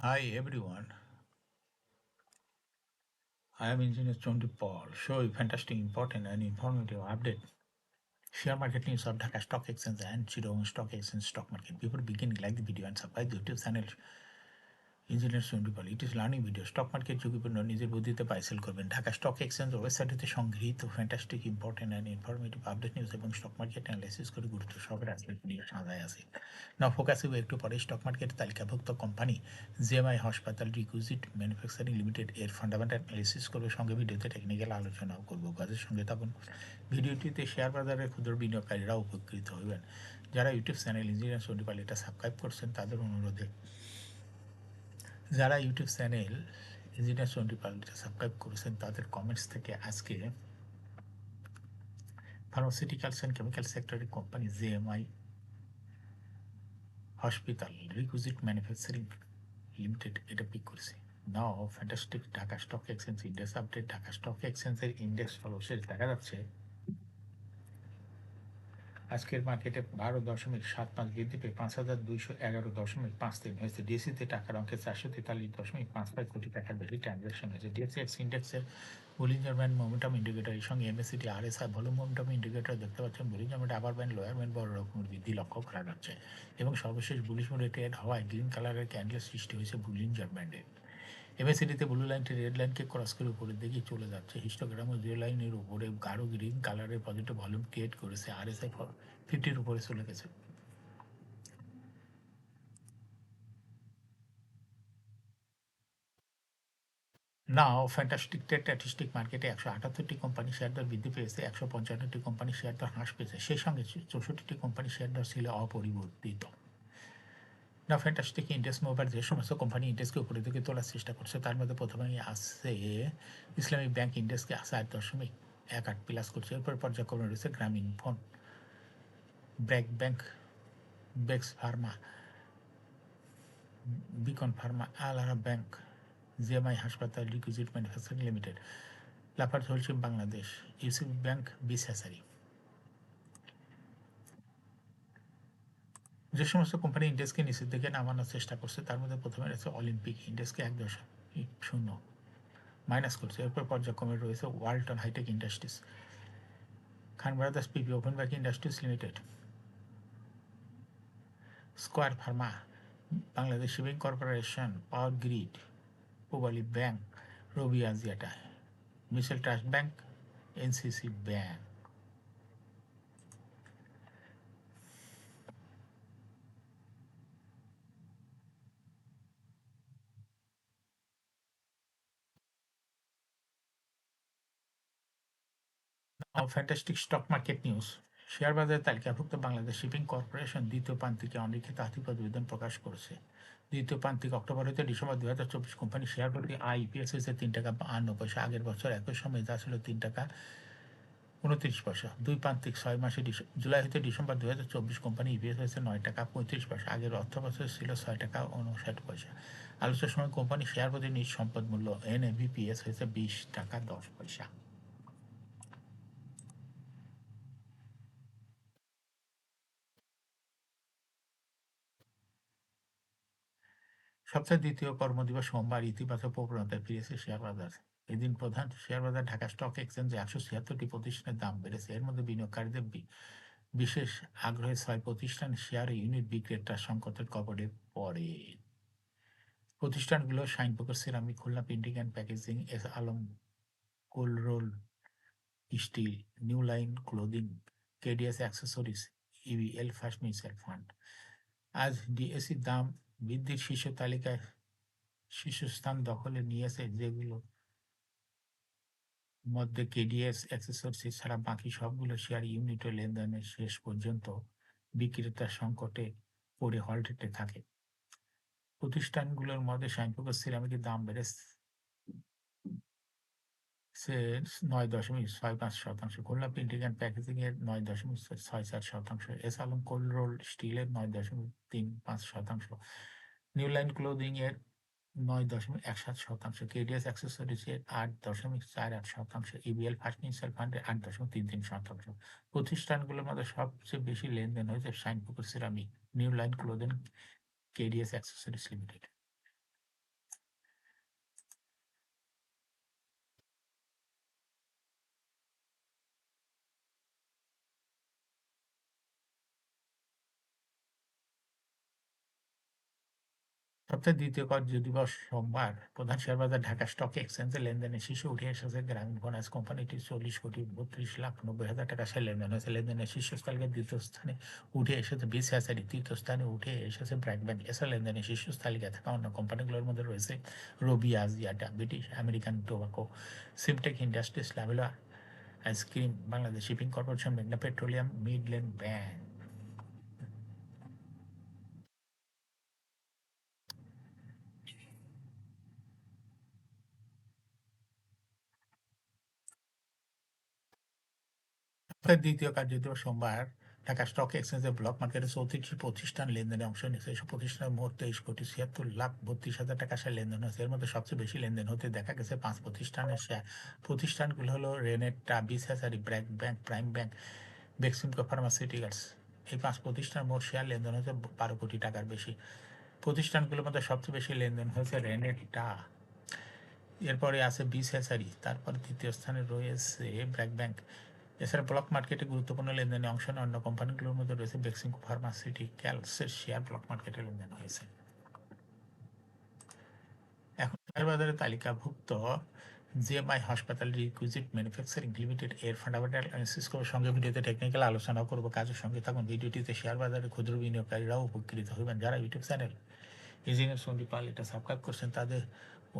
Hi everyone, I am Engineer Chondi Paul. Show you fantastic, important and informative update. Share market news of Dhaka Stock Exchange and Chittagong Stock Exchange stock market. Before beginning, like the video and subscribe the YouTube channel engineer সুইন্ডিপল it is learning video stock market ঝুঁকিপূর্ণ নিজের বুদ্ধিতে buy sell করবেন Dhaka stock exchange ওয়েবসাইটে সংগৃহীত fantastic important and informative update news এবং stock market analysis করে গুরুত্ব সহকারে আজকের ভিডিও সাজায় আছে না ফোকাসিভ একটু পরে স্টক মার্কেট তালিকাভুক্ত কোম্পানি জেএমআই হাসপাতাল রিকুইজিট ম্যানুফ্যাকচারিং লিমিটেড এর ফান্ডামেন্টাল অ্যানালিসিস করবে সঙ্গে ভিডিওতে টেকনিক্যাল আলোচনাও করবো কাজের সঙ্গে থাকুন ভিডিওটিতে শেয়ার বাজারের ক্ষুদ্র বিনিয়োগকারীরা উপকৃত হবেন যারা ইউটিউব চ্যানেল ইঞ্জিনিয়ার সুইন্ডিপল এটা সাবস্ক্রাইব করছেন তাদের অনুরোধে যারা ইউটিউব চ্যানেল ইঞ্জিনিয়ার টোয়েন্টি পার্লটা সাবস্ক্রাইব করেছেন তাদের কমেন্টস থেকে আজকে ফার্মাসিউটিক্যালস অ্যান্ড কেমিক্যাল সেক্টরের company JMI hospital requisite manufacturing limited এটা পিক করেছে now fantastic Dhaka stock exchange index update Dhaka stock এক্সচেঞ্জের ইন্ডেক্স সর্বশেষ দেখা যাচ্ছে আজকের মার্কেটে 12.75 বৃদ্ধি পেয়ে 5,211.53 হয়েছে ডিএসসিতে টাকার অঙ্কে 443.55 কোটি টাকার বেশি ট্রানজাকশন হয়েছে ডিএসএক্স ইন্ডেক্সের বুলিঞ্জার ব্যান্ড মোমেন্টাম ইন্ডিকেটর এর সঙ্গে MACT RSI volume momentum indicator দেখতে পাচ্ছেন বুলিঞ্জার ব্যান্ড আবার ব্যান্ড লোয়ার ব্যান্ড বড় রকমের বৃদ্ধি লক্ষ্য করা যাচ্ছে এবং সর্বশেষ বুলিশ মোডে ট্রেড হওয়ায় গ্রিন কালারের ক্যান্ডেল সৃষ্টি হয়েছে বুলিঞ্জার ব্যান্ডে এমএসিডিতে ব্লু লাইনটি রেড লাইনকে ক্রস করে উপরের দিকে চলে যাচ্ছে হিস্টোগ্রাম ও জিরো লাইনের উপরে গাঢ় গ্রিন কালারের পজিটিভ ভলিউম ক্রিয়েট করেছে আরএসআই 50-র উপরে চলে গেছে নাও ফ্যান্টাস্টিক স্ট্যাটিস্টিক মার্কেটে 178টি কোম্পানি শেয়ার দর বৃদ্ধি পেয়েছে 155টি কোম্পানি শেয়ার দর হ্রাস পেয়েছে সেই সঙ্গে 64টি কোম্পানি শেয়ার দর ছিল অপরিবর্তিত না ফ্যান্টাস্টিক ইন্ডেক্স মুভার যে সমস্ত কোম্পানি ইন্ডেক্সকে উপরের দিকে তোলার চেষ্টা করছে তার মধ্যে প্রথমেই আছে ইসলামিক ব্যাংক ইন্ডেক্সকে 4.18 প্লাস করছে এরপর পর্যায়ক্রমে রয়েছে গ্রামীণ ফোন ব্র্যাক ব্যাংক বেক্স ফার্মা বিকন ফার্মা আলারা ব্যাংক জিএমআই হাসপাতাল requisite manufacturing limited Lafarge Holcim Bangladesh UCB bank বিসহাসারি যে সমস্ত কোম্পানি ইন্ডেক্সকে নিচের দিকে নামানোর চেষ্টা করছে তার মধ্যে প্রথমে রয়েছে অলিম্পিক ইন্ডেক্সকে 1.0 মাইনাস করছে এরপর পর্যায়ক্রমে রয়েছে Walton high tech industries Khan brothers PP woven bag industries limited square pharma Bangladesh shipping corporation power grid Pubali bank Robi Axiata মিশেল trust bank NCC bank fantastic stock market news share বাজারে তালিকাভুক্ত বাংলাদেশ শিপিং কর্পোরেশন দ্বিতীয় প্রান্তিকে অলিখিত আর্থিক প্রতিবেদন প্রকাশ করেছে দ্বিতীয় প্রান্তিক অক্টোবর হতে ডিসেম্বর 2024 কোম্পানি শেয়ার প্রতি আইপিএস হয়েছে 3 টাকা 52 পয়সা আগের বছর একই সময় যা ছিল 3 টাকা 29 পয়সা দুই প্রান্তিক 6 মাসে জুলাই হতে ডিসেম্বর 2024 কোম্পানি ইপিএস হয়েছে 9 টাকা 35 পয়সা আগের অর্থ বছর ছিল 6 টাকা 59 পয়সা আলোচনার সময় কোম্পানি শেয়ার প্রতি নিজ সম্পদ মূল্য এনএভিপিএস হয়েছে 20 টাকা 10 পয়সা সপ্তাহের দ্বিতীয় কর্মদিবস সোমবার ইতিবাচক প্রবণতায় ফিরেছে শেয়ার বাজার এদিন প্রধান শেয়ার বাজার ঢাকা স্টক এক্সচেঞ্জে 176টি প্রতিষ্ঠানের দাম বেড়েছে এর মধ্যে বিনিয়োগকারীদের বিশেষ আগ্রহে 6 প্রতিষ্ঠান শেয়ার ইউনিট বিক্রেতার সংকটের কবলে পড়ে প্রতিষ্ঠানগুলো Shinepukur ceramic Khulna printing and packaging S Alam cold roll steel new line clothing KDS accessories EVL first mutual fund আজ ডিএসসির দাম বৃদ্ধির শীর্ষ তালিকায় শীর্ষস্থান দখলে নিয়েছে যেগুলো মধ্যে কেডিএস অ্যাক্সেসরিজ ছাড়া বাকি সবগুলো শেয়ার ইউনিট ও লেনদেনের শেষ পর্যন্ত বিক্রেতার সংকটে পড়ে হল্টেটে থাকে প্রতিষ্ঠানগুলোর মধ্যে শাইনপুকুর সিরামিকের দাম বেড়েছে 9.65%, খুলনা প্রিন্টিং অ্যান্ড প্যাকেজিং এর 9.64%, এস আলম কোল্ড রোল স্টিলের 9.35%, নিউ লাইন ক্লোদিং এর 9.17%, কেডিএস অ্যাক্সেসরিজ এর 8.48%, ইবিএল ফার্স্ট মিউচুয়াল ফান্ডের 8.33%। প্রতিষ্ঠানগুলোর মধ্যে সবচেয়ে বেশি লেনদেন হয়েছে Shinepukur ceramic, new line clothing, KDS accessories limited. সপ্তাহের দ্বিতীয় কার্যদিবস সোমবার প্রধান শেয়ার বাজার ঢাকা স্টক এক্সচেঞ্জে লেনদেনের শীর্ষে উঠে এসেছে গ্রামীণ ফিন্যান্স কোম্পানিটি 40,32,90,000 টাকা শেয়ার লেনদেন হয়েছে। লেনদেনের শীর্ষস্থানীয় দ্বিতীয় স্থানে উঠে এসেছে বিস হ্যাচারি, তৃতীয় স্থানে উঠে এসেছে ব্র্যাক ব্যাংক। এছাড়া লেনদেনের শীর্ষ তালিকায় থাকা অন্য কোম্পানিগুলোর মধ্যে রয়েছে Robi, Axiata, British American tobacco, সিমটেক industries, Lovello ice cream, Bangladesh shipping corporation, মেঘনা পেট্রোলিয়াম, মিডল্যান্ড ব্যাংক। সপ্তাহের দ্বিতীয় কার্যদিবস সোমবার ঢাকা স্টক এক্সচেঞ্জের ব্লক মার্কেটে 34টি প্রতিষ্ঠান লেনদেনে অংশ নিয়েছে। এসব প্রতিষ্ঠানের মোট 23,76,32,000 টাকা শেয়ার লেনদেন হয়েছে। এর মধ্যে সবচেয়ে বেশি লেনদেন হতে দেখা গেছে 5 প্রতিষ্ঠানের শেয়ার। প্রতিষ্ঠানগুলো হলো রেনেটা, বিস hatchery, BRAC bank, prime bank, Beximco pharmaceuticals. এই 5 প্রতিষ্ঠানের মোট শেয়ার লেনদেন হয়েছে 12 কোটি টাকার বেশি। প্রতিষ্ঠানগুলোর মধ্যে সবচেয়ে বেশি লেনদেন হয়েছে রেনেটা, এরপরে আছে বিস হ্যাচারি, তারপর তৃতীয় স্থানে রয়েছে ব্র্যাক ব্যাংক। এছাড়া ব্লক মার্কেটে গুরুত্বপূর্ণ লেনদেনে অংশ নেওয়া অন্য কোম্পানিগুলোর মধ্যে রয়েছে বেক্সিমকো ফার্মাসিউটিক্যালসের শেয়ার ব্লক মার্কেটে লেনদেন হয়েছে। এখন শেয়ার বাজারে তালিকাভুক্ত জিএমআই হাসপাতাল রিকুইজিট ম্যানুফ্যাকচারিং লিমিটেড এর ফান্ডামেন্টাল অ্যানালিসিস করে সঙ্গে ভিডিওতে টেকনিক্যাল আলোচনা করব। কাজের সঙ্গে থাকুন। ভিডিওটিতে শেয়ার বাজারে ক্ষুদ্র বিনিয়োগকারীরাও উপকৃত হবেন। যারা ইউটিউব চ্যানেল ইঞ্জিনিয়ার সন্দীপ পাল এটা সাবস্ক্রাইব করছেন তাদের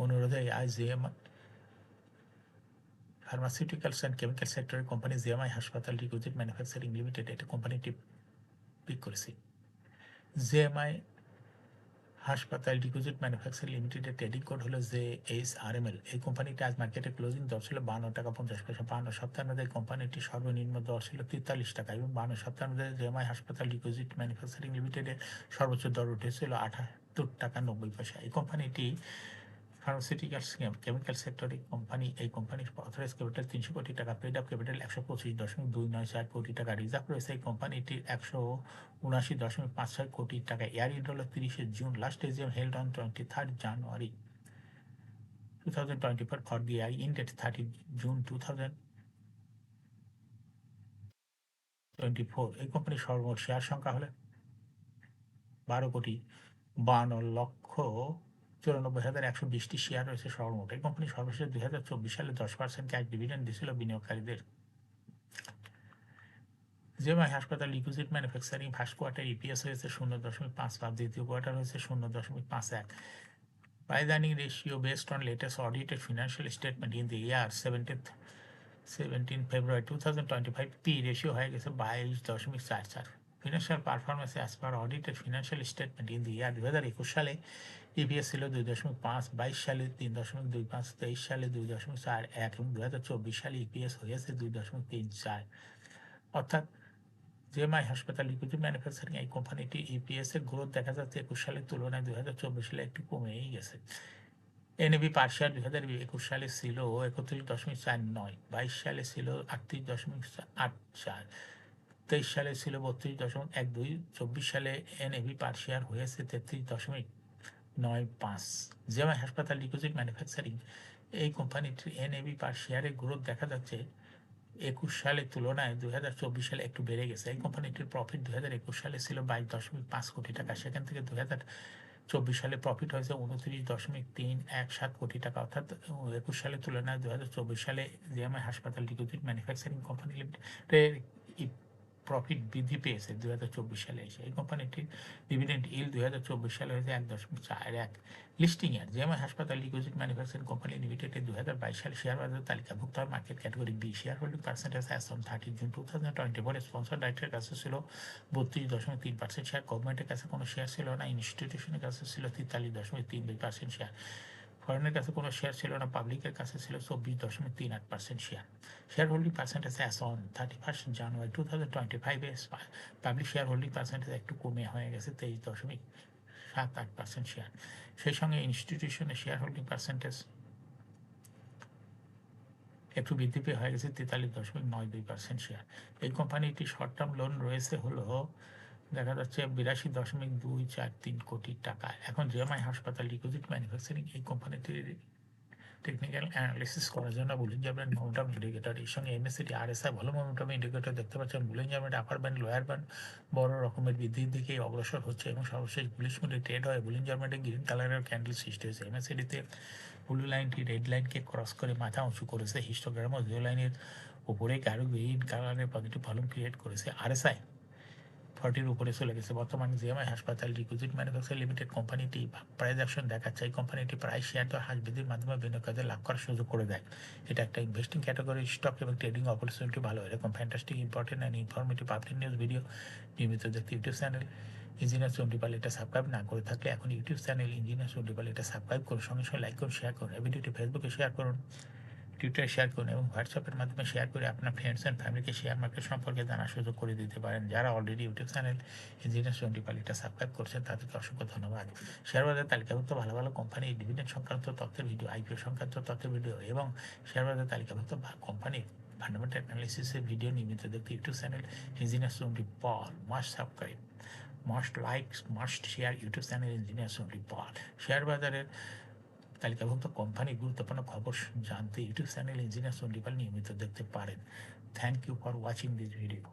অনুরোধে আজ জিএমআই ফার্মাসিউটিক্যালস অ্যান্ড কেমিক্যাল সেক্টরের কোম্পানি জিএমআই হাসপাতাল রিকুইজিট ম্যানুফ্যাকচারিং লিমিটেড এটা কোম্পানিটি পিক করেছি। জিএমআই হাসপাতাল ডিপোজিট ম্যানুফ্যাকচারিং লিমিটেডের ট্রেডিং কোড হলো JHRML। এই কোম্পানিটি আজ মার্কেটে ক্লোজিং দর ছিল 52 টাকা 50 পয়সা। 52 সপ্তাহের মধ্যে কোম্পানিটির সর্বনিম্ন দর ছিল 43 টাকা এবং 52 সপ্তাহের মধ্যে জেএমআই হাসপাতাল ডিপোজিট ম্যানুফ্যাকচারিং লিমিটেডের সর্বোচ্চ দর উঠেছিল 78 টাকা 90 পয়সা। এই কোম্পানিটি ফার্মাসিউটিক্যালস কেমিক্যাল সেক্টরের কোম্পানি। এই কোম্পানির অথরাইজ ক্যাপিটাল 300 কোটি টাকা, পেড আপ ক্যাপিটাল 125.294 কোটি টাকা, রিজার্ভ রয়েছে এই কোম্পানিটির 179.56 কোটি টাকা। এয়ার ইন্ড হলো 30 June, last AGM held on 23 January 2024 for the year ended 30 June 2024। এই কোম্পানির সর্বমোট শেয়ার সংখ্যা হলে 12,52,94,120টি শেয়ার রয়েছে সর্বমোট। এই কোম্পানি সর্বশেষ 2024 সালে 10% ক্যাশ ডিভিডেন্ড দিয়েছিল বিনিয়োগকারীদের। জেএমআই হাসপাতাল deposit manufacturing first quarter EPS হয়েছে 0.55, দ্বিতীয় কোয়ার্টার হয়েছে 0.51। Price earning ratio based on latest audited financial statement in the year 17 February 2025 P ratio হয়ে গেছে 22.44। Financial performance as per audited financial statement in the year 2021 সালে EPS ছিল 2.5, 22 সালে 3.25, 23 সালে 2.41 এবং 2024 সালে ইপিএস হয়েছে 2.34। অর্থাৎ জেএমআই হাসপাতাল লিকুইড ম্যানুফ্যাকচারিং এই কোম্পানিটি ইপিএস এর গ্রোথ দেখা যাচ্ছে 21 সালের তুলনায় 2024 সালে একটু কমেই গেছে। এনএবি পার শেয়ার 2021 সালে ছিল 31.49, 22 সালে ছিল 38.84, 23 সালে ছিল 32.12, 24 সালে এনএবি পার শেয়ার হয়েছে 33.95। জেএমআই হাসপাতাল লিকুইড ম্যানুফ্যাকচারিং এই কোম্পানিটির এনএবি পার শেয়ারের গ্রোথ দেখা যাচ্ছে 21 সালের তুলনায় 2024 সালে একটু বেড়ে গেছে। এই কোম্পানিটির প্রফিট 2021 সালে ছিল 22.5 কোটি টাকা, সেখান থেকে 2024 সালে প্রফিট হয়েছে 29.317 কোটি টাকা। অর্থাৎ 21 সালের তুলনায় 2024 সালে জিএমআই হাসপাতাল ডিপোজিট ম্যানুফ্যাকচারিং কোম্পানি লিমিটেডের প্রফিট বৃদ্ধি পেয়েছে 2024 সালে এসে। এই কোম্পানিটির ডিভিডেন্ড ইল্ড 2024 সালে হয়েছে 1.41। লিস্টিং ইয়ার জেএমআই হাসপাতাল ডিপোজিট ম্যানুফ্যাকচারিং কোম্পানি লিমিটেডের 2022 সালে শেয়ার বাজার তালিকাভুক্ত market category B. Share holding percentage as on 30 June 2024 sponsor ডাইরেক্টরের কাছে ছিল 32.3% শেয়ার, গভর্নমেন্টের কাছে কোনো শেয়ার ছিল না, ইনস্টিটিউশনের কাছে ছিল 43.32% শেয়ার, ফরেনের কাছে কোনো শেয়ার ছিল না, পাবলিকের কাছে ছিল 24.38% share. Share holding percentage as on 31 January 2025 public share holding percentage একটু কমে হয়ে গেছে 23.78% শেয়ার। সেই সঙ্গে ইনস্টিটিউশনের শেয়ার হোল্ডিং পার্সেন্টেজ একটু বৃদ্ধি পেয়ে হয়ে গেছে 43.92% শেয়ার। এই কোম্পানিটি শর্ট টার্ম লোন রয়েছে হলো দেখা যাচ্ছে 82.243 কোটি টাকা। এখন জিএমআই হাসপাতাল ডিপোজিট ম্যানুফ্যাকচারিং এই কোম্পানিটির টেকনিক্যাল অ্যানালিসিস করার জন্য বুলিঞ্জার ব্যান্ড মোমেন্টাম ইন্ডিকেটর এর সঙ্গে এমএসসিটি আরএসআই ভালো মোমেন্টাম ইন্ডিকেটর দেখতে পাচ্ছেন। Bollinger band upper band lower band বড় রকমের বৃদ্ধির দিকে অগ্রসর হচ্ছে এবং সর্বশেষ বুলিশ মুডে ট্রেড হয়। বুলিঞ্জার ব্যান্ডে গ্রিন কালারের ক্যান্ডেল সৃষ্টি হয়েছে। এমএসসিটিতে ব্লু লাইনটি রেড লাইনকে ক্রস করে মাথা উঁচু করেছে। হিস্টোগ্রামও জিরো লাইনের উপরে কারো গ্রিন কালারের পজিটিভ ভলিউম ক্রিয়েট করেছে। আরএসআই 40-র উপরে চলে গেছে। বর্তমানে জিএমআই হাসপাতাল রিকুইজিট ম্যানুফ্যাকচার লিমিটেড কোম্পানিটি প্রাইস অ্যাকশন দেখাচ্ছে। এই কোম্পানিটি প্রায় শেয়ার দর হ্রাস বৃদ্ধির মাধ্যমে বিনিয়োগকারীদের লাভ করার সুযোগ করে দেয়। এটা একটা ইনভেস্টিং ক্যাটাগরি স্টক এবং ট্রেডিং অপরচুনিটি ভালো। এরকম fantastic important and informative public news video নিয়মিত দেখতে ইউটিউব চ্যানেল ইঞ্জিনিয়ার চন্ডিপাল এটা সাবস্ক্রাইব না করে থাকলে এখন ইউটিউব চ্যানেল ইঞ্জিনিয়ার চন্ডিপাল এটা সাবস্ক্রাইব করুন, সঙ্গে সঙ্গে লাইক করুন, শেয়ার করুন। এই ভিডিওটি ফেসবুকে শেয়ার করুন, টুইটারে শেয়ার করুন এবং হোয়াটসঅ্যাপের মাধ্যমে শেয়ার করে আপনার ফ্রেন্ডস অ্যান্ড ফ্যামিলিকে শেয়ার মার্কেট সম্পর্কে জানার সুযোগ করে দিতে পারেন। যারা অলরেডি ইউটিউব চ্যানেল ইঞ্জিনিয়ার চন্ডিপাল এটা সাবস্ক্রাইব করছেন তাদেরকে অসংখ্য ধন্যবাদ। শেয়ার বাজার তালিকাভুক্ত ভালো ভালো কোম্পানি ডিভিডেন্ড সংক্রান্ত তথ্যের ভিডিও, আইপিও সংক্রান্ত তথ্যের ভিডিও এবং শেয়ার বাজার তালিকাভুক্ত কোম্পানির ফান্ডামেন্টাল অ্যানালিসিসের ভিডিও নিয়মিত দেখতে YouTube channel engineer Chandipal must subscribe, must like, must share YouTube channel engineer Chandipal. Share বাজারের তালিকাভুক্ত কোম্পানি গুরুত্বপূর্ণ খবর জানতে ইউটিউব চ্যানেল ইঞ্জিনিয়ার চন্ডিপাল নিয়মিত দেখতে পারেন। Thank you for watching this video.